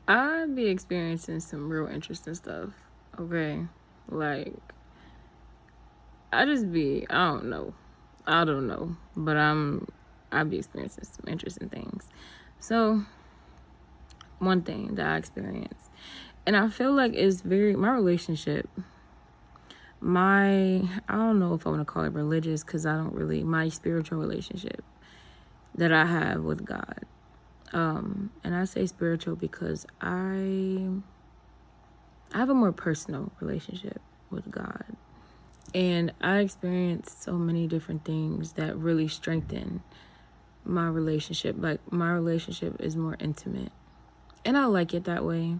I be experiencing some real interesting stuff. Okay, like I just be I don't know, but I be experiencing some interesting things. So one thing that I experienced, and I feel like it's very my relationship. I don't know if I want to call it religious because I don't really my spiritual relationship that I have with God. And I say spiritual because I have a more personal relationship with God. And I experienced so many different things that really strengthen my relationship. Like my relationship is more intimate. And I like it that way.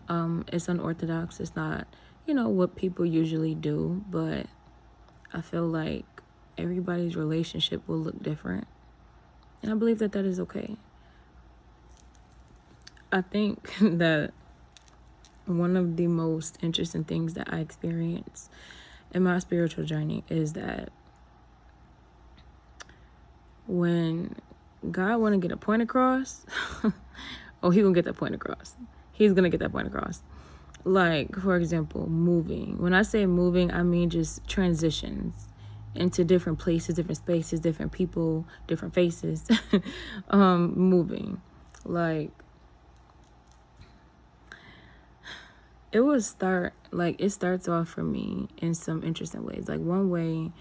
It's unorthodox. It's not, what people usually do, but I feel like everybody's relationship will look different. And I believe that that is okay. I think that one of the most interesting things that I experienced in my spiritual journey is that when God want to get a point across, oh, he gonna get that point across. He's gonna get that point across. Like, for example, moving. When I say moving, I mean just transitions into different places, different spaces, different people, different faces. Moving. Like, it starts off for me in some interesting ways. Like, one way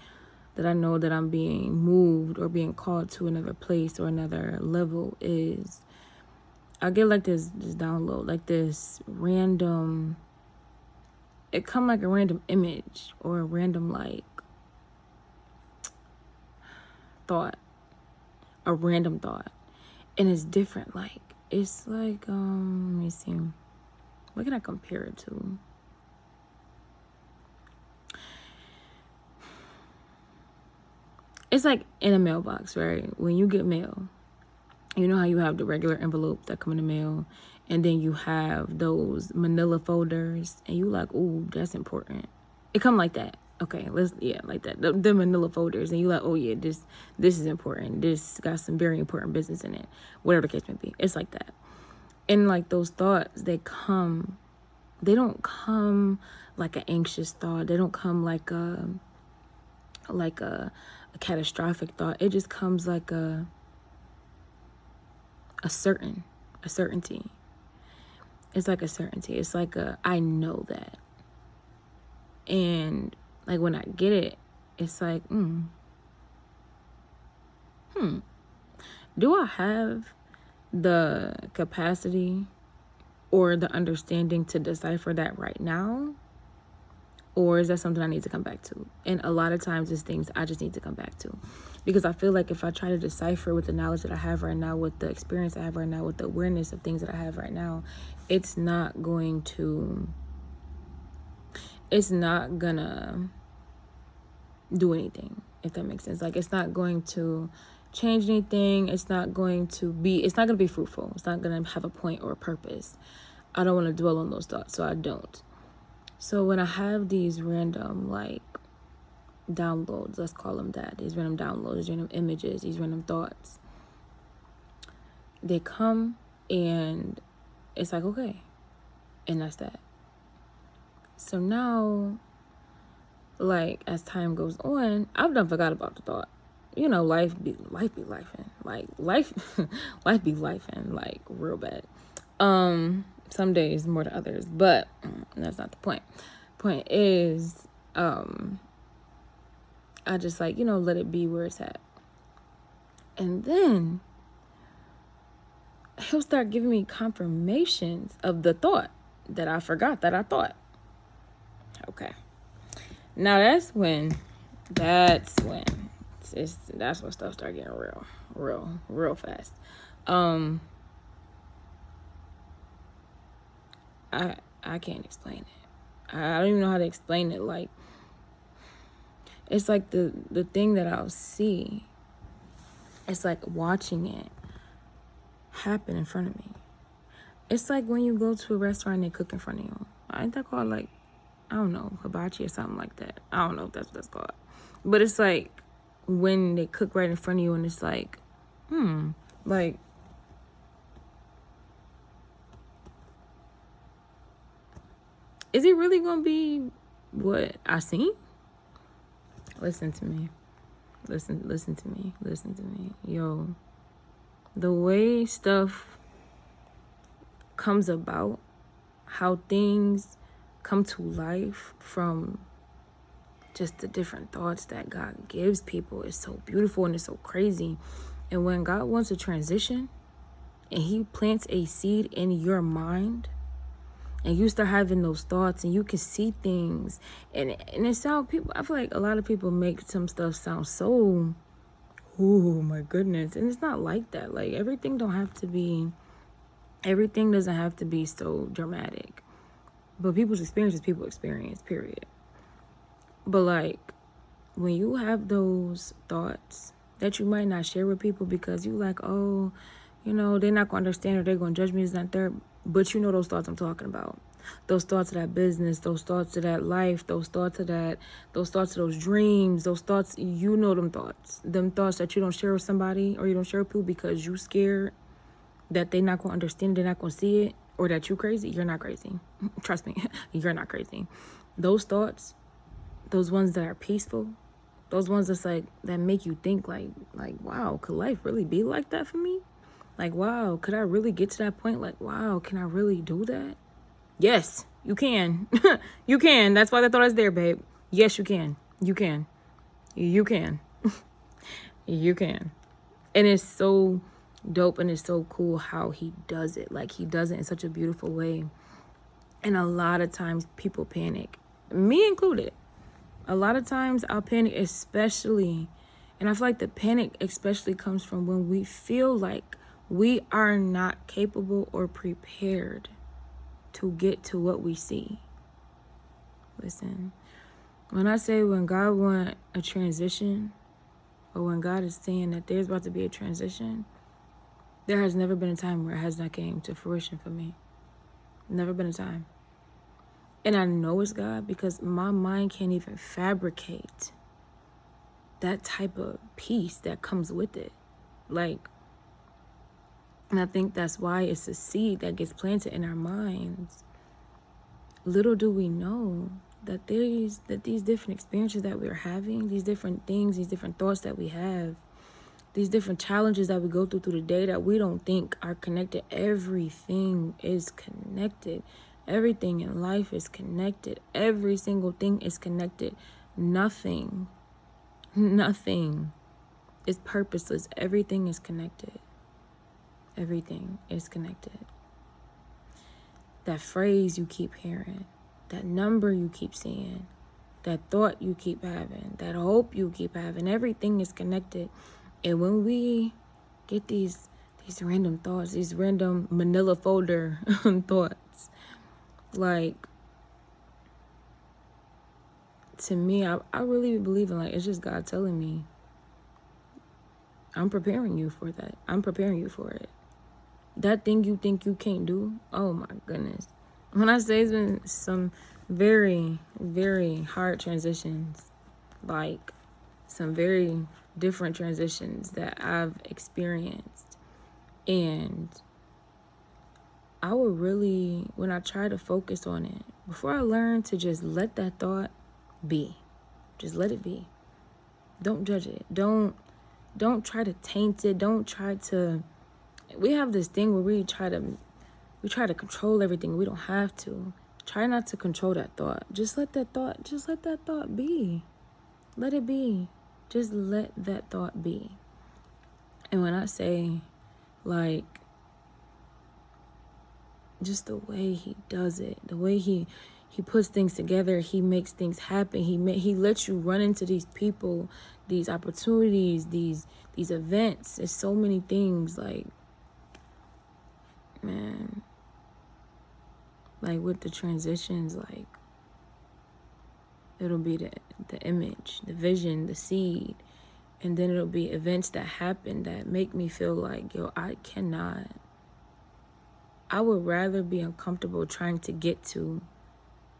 that I know that I'm being moved or being called to another place or another level is I get like this download, like this random, it come like a random image or a random like thought, a random thought. And it's different. Like, it's like, let me see. What can I compare it to? It's like in a mailbox, right? When you get mail, you know how you have the regular envelopes that come in the mail, and then you have those manila folders, and you like, ooh, that's important. It come like that. Okay, like that. The manila folders, and you like, oh yeah, this is important. This got some very important business in it. Whatever the case may be, it's like that. And like those thoughts, they don't come like an anxious thought. They don't come like a catastrophic thought. It just comes like a certainty. It's like a certainty. It's like I know that. And like when I get it, it's like, do I have the capacity or the understanding to decipher that right now? Or is that something I need to come back to? And a lot of times it's things I just need to come back to. Because I feel like if I try to decipher with the knowledge that I have right now, with the experience I have right now, with the awareness of things that I have right now, it's not gonna do anything, if that makes sense. Like, it's not going to change anything. It's not going to be fruitful. It's not going to have a point or a purpose. I don't want to dwell on those thoughts, so I don't. So when I have these random, like, downloads, let's call them that, these random downloads, these random images, these random thoughts, they come and it's like, okay, and that's that. So now, like, as time goes on, I've done forgot about the thought. Life be lifing. Like, life be lifing, like, real bad. Some days more than others, but that's not the point. Point is, I just, like, let it be where it's at. And then he'll start giving me confirmations of the thought that I forgot that I thought. Okay. Now that's when that's when stuff start getting real fast. I can't explain it. I don't even know how to explain it. Like, it's like the thing that I'll see, it's like watching it happen in front of me. It's like when you go to a restaurant and they cook in front of you. Ain't that called, like, I don't know, hibachi or something like that? I don't know if that's what that's called. But it's like when they cook right in front of you and it's like, like, is it really gonna be what I seen? Listen to me. Listen to me. Listen to me. Yo, the way stuff comes about, how things come to life from just the different thoughts that God gives people is so beautiful and it's so crazy. And when God wants to transition and he plants a seed in your mind and you start having those thoughts and you can see things and it sounds, people, I feel like a lot of people make some stuff sound so, oh my goodness. And it's not like that. Like everything doesn't have to be so dramatic. But people's experience is people's experience, period. But like when you have those thoughts that you might not share with people because you like, oh, you know, they're not going to understand or they're going to judge me, it's not there. But you know those thoughts I'm talking about. Those thoughts of that business, those thoughts of that life, those thoughts of those dreams, those thoughts, you know them thoughts. Them thoughts that you don't share with somebody or you don't share with people because you scared that they're not going to understand, they're not going to see it, or that you crazy. You're not crazy. Trust me, you're not crazy. Those thoughts, those ones that are peaceful, those ones that's like, that make you think like, wow, could life really be like that for me? Like, wow, could I really get to that point? Like, wow, can I really do that? Yes, you can. You can. That's why the thought is there, babe. Yes, you can. You can. You can. You can. And it's so dope and it's so cool how he does it. Like, he does it in such a beautiful way. And a lot of times people panic, me included. A lot of times I'll panic, especially, and I feel like the panic especially comes from when we feel like we are not capable or prepared to get to what we see. Listen, when I say when God wants a transition, or when God is saying that there's about to be a transition, there has never been a time where it has not came to fruition for me. Never been a time. And I know it's God because my mind can't even fabricate that type of peace that comes with it. Like, and I think that's why it's a seed that gets planted in our minds. Little do we know that these different experiences that we're having, these different things, these different thoughts that we have, these different challenges that we go through the day that we don't think are connected. Everything is connected. Everything in life is connected. Every single thing is connected. Nothing is purposeless. Everything is connected. Everything is connected. That phrase you keep hearing, that number you keep seeing, that thought you keep having, that hope you keep having, everything is connected. And when we get these random thoughts, these random manila folder thoughts, like, to me, I really believe in, like, it's just God telling me, I'm preparing you for that. I'm preparing you for it. That thing you think you can't do, oh my goodness. When I say it's been some very, very hard transitions, like some very different transitions that I've experienced. And I would really, when I try to focus on it, before I learn to just let that thought be, just let it be. Don't judge it. Don't try to taint it. Don't try to, we have this thing where we try to control everything. We don't have to. Try not to control that thought. Just let that thought be. Let it be. Just let that thought be. And when I say, like, just the way he does it, the way he puts things together, he makes things happen. He lets you run into these people, these opportunities, these events. There's so many things, like, man, like with the transitions, like, it'll be the image, the vision, the seed, and then it'll be events that happen that make me feel like, yo, I would rather be uncomfortable trying to get to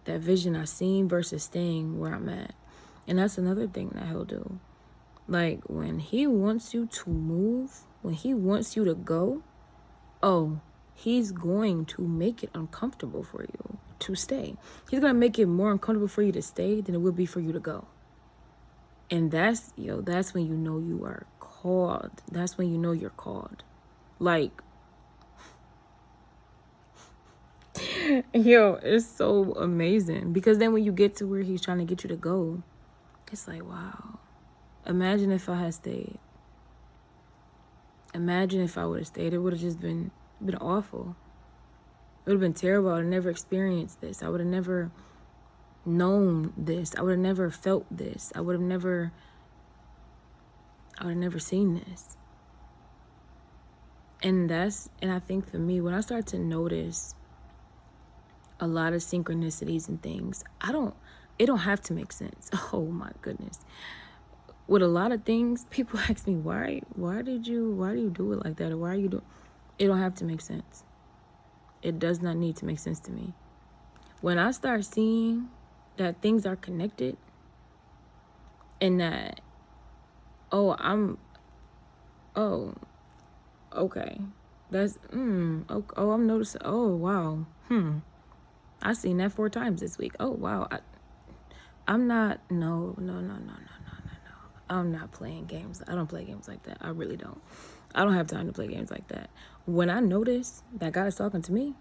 that vision I seen versus staying where I'm at. And that's another thing that he'll do. Like, when he wants you to move, when he wants you to go, oh, he's going to make it uncomfortable for you. to stay. He's going to make it more uncomfortable for you to stay than it would be for you to go. And that's when you know you are called. That's when you know you're called. Like, it's so amazing. Because then when you get to where he's trying to get you to go, it's like, wow. Imagine if I had stayed. Imagine if I would have stayed. It would have just been awful. It would have been terrible. I would have never experienced this. I would have never known this. I would have never felt this. I would have never seen this. And I think for me, when I start to notice a lot of synchronicities and things, it don't have to make sense. Oh my goodness. With a lot of things, people ask me, why do you do it like that? Or why are you doing it? Don't have to make sense. It does not need to make sense to me. When I start seeing that things are connected and that, okay. That's, I'm noticing, oh, wow. I seen that 4 times this week. Oh, wow. I'm not, no. I'm not playing games. I don't play games like that. I really don't. I don't have time to play games like that. When I notice that God is talking to me,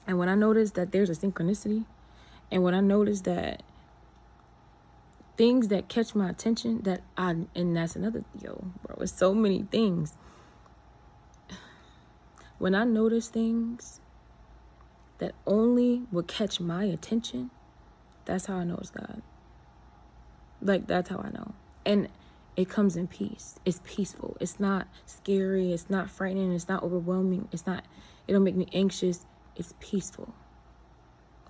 and when I notice that there's a synchronicity, and when I notice that things that catch my attention, and that's another, it's so many things. When I notice things that only will catch my attention, that's how I know it's God. Like, that's how I know. And it comes in peace. It's peaceful. It's not scary. It's not frightening. It's not overwhelming. It don't make me anxious. It's peaceful.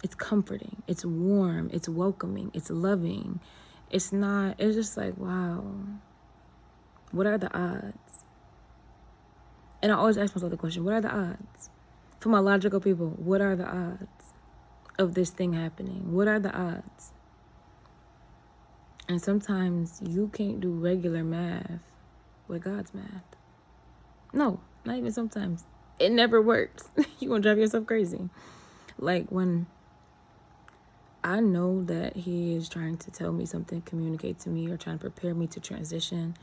It's comforting. It's warm. It's welcoming. It's loving. It's just like, wow. What are the odds? And I always ask myself the question, what are the odds? For my logical people, what are the odds of this thing happening? What are the odds? And sometimes you can't do regular math with God's math. No, not even sometimes. It never works. You're going to drive yourself crazy. Like, when I know that he is trying to tell me something, communicate to me, or trying to prepare me to transition,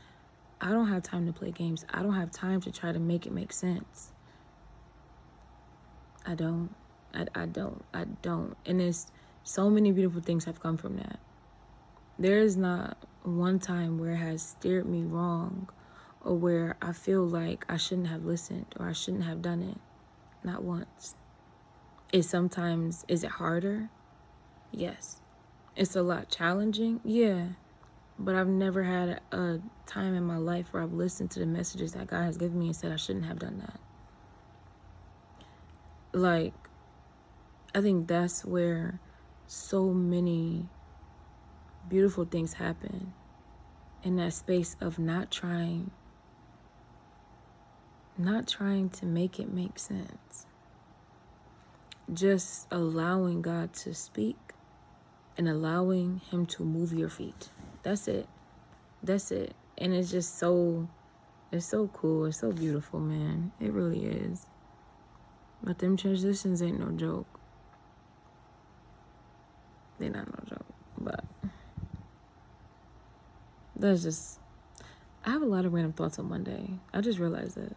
I don't have time to play games. I don't have time to try to make it make sense. I don't. And there's so many beautiful things have come from that. There is not one time where it has steered me wrong, or where I feel like I shouldn't have listened or I shouldn't have done it. Not once. Is it harder? Yes. It's a lot challenging? Yeah. But I've never had a time in my life where I've listened to the messages that God has given me and said I shouldn't have done that. Like, I think that's where so many beautiful things happen, in that space of not trying to make it make sense. Just allowing God to speak and allowing him to move your feet. That's it. And it's just so cool. It's so beautiful, man. It really is. But them transitions ain't no joke. They're not no joke. But I have a lot of random thoughts on Monday. I just realized that.